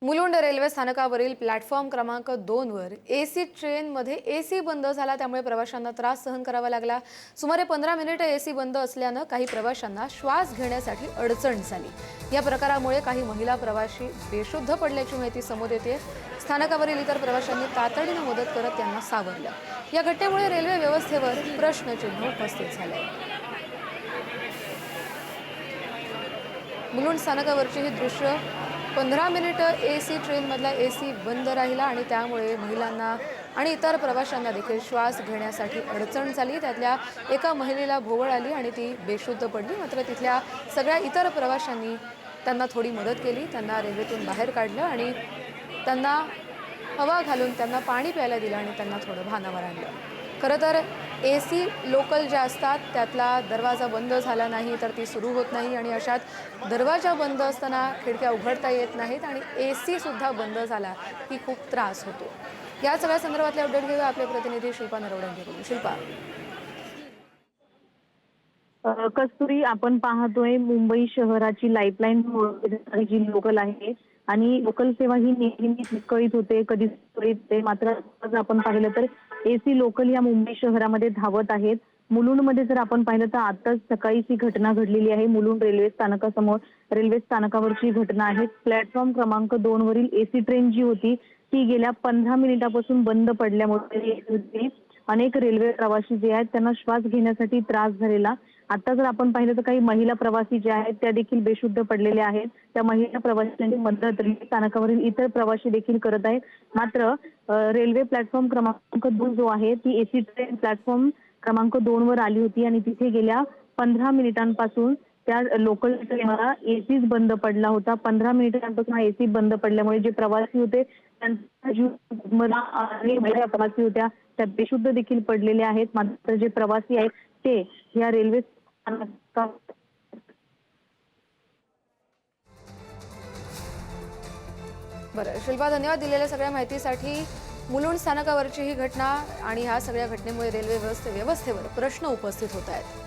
Mulund railway स्थानकावरील platform क्रमांक 2 वर एसी ट्रेनमध्ये एसी बंद झाला, त्यामुळे प्रवाशांना त्रास सहन करावा लागला। सुमारे 15 मिनिटे एसी बंद असल्याने काही प्रवाशांना श्वास घेण्यासाठी अडचण झाली। या प्रकारामुळे काही महिला प्रवासी बेशुद्ध पडल्याची माहिती समोर येते। स्थानकावरील इतर प्रवाशांनी तातडीने मदत करत त्यांना सावरलं। या घटनेमुळे रेल्वे व्यवस्थेवर प्रश्नचिन्ह उपस्थित झाले। मुलुंड स्थानकावरची ही दृश्य 15 मिनिटे एसी ट्रेनमधला एसी बंद राहिला आणि त्यामुळे महिलांना आणि इतर प्रवाशांना देखील श्वास घेण्यासाठी अडचण झाली। त्यातल्या एका महिलेला भोवळ आली आणि ती बेशुद्ध पडली। मात्र तिथल्या सगळ्या इतर प्रवाशांनी त्यांना थोडी मदत केली, त्यांना रेल्वेतून बाहेर काढलं आणि त्यांना हवा घालून त्यांना पाणी प्यायला दिलं आणि त्यांना थोडं भानावर आणलं। खरं तर एसी लोकल ज्या असतात त्यातला दरवाजा बंद झाला नाही तर ती सुरू होत नाही आणि अशात दरवाजा बंद असताना खिडक्या उघडता येत नाहीत आणि एसी सुद्धा बंद झाला की खूप त्रास होतो। या सगळ्या संदर्भातले अपडेट घेऊया आपले प्रतिनिधी शिल्पा नरवडेंकडून। शिल्पा, कस्तुरी, आपण पाहतोय मुंबई शहराची लाईफलाईन जी लोकल आहे आणि लोकल सेवा ही नेहमी विस्कळीत होते, कधी सुरळीत होते। मात्र आज आपण पाहिलं तर एसी लोकल या मुंबई शहरामध्ये धावत आहेत। मुलुंडमध्ये जर आपण पाहिलं तर आताच सकाळीच ही घटना घडलेली आहे। मुलुंड रेल्वे स्थानकासमोर रेल्वे स्थानकावरची घटना आहे। प्लॅटफॉर्म क्रमांक 2 वरील एसी ट्रेन जी होती ती गेल्या 15 मिनिटापासून बंद पडल्यामुळे अनेक रेल्वे प्रवासी जे आहेत त्यांना श्वास घेण्यासाठी त्रास झालेला। आता जर आपण पाहिलं तर काही महिला प्रवासी ज्या आहेत त्या देखील बेशुद्ध पडलेल्या आहेत। त्या महिला प्रवाशांची मदत रेल्वे स्थानकावरील इतर प्रवासी देखील करत आहेत। मात्र रेल्वे प्लॅटफॉर्म क्रमांक 2 जो आहे ती एसी ट्रेन प्लॅटफॉर्म क्रमांक 2 वर आली होती आणि तिथे गेल्या 15 मिनिटांपासून त्या लोकल ट्रेनला एसीच बंद पडला होता। 15 मिनिटांपासून एसी बंद पडल्यामुळे जे प्रवासी होते त्यांचा जीव आणि महिला प्रवासी होत्या त्या बेशुद्ध देखील पडलेले आहेत। मात्र जे प्रवासी आहेत ते या रेल्वे बरं शिल्पा, धन्यवाद दिलेल्या सगळ्या माहितीसाठी। मुलुंड स्थानकावरची ही घटना आणि ह्या सगळ्या घटनेमुळे रेल्वे व्यवस्थेवर प्रश्न उपस्थित होत आहेत।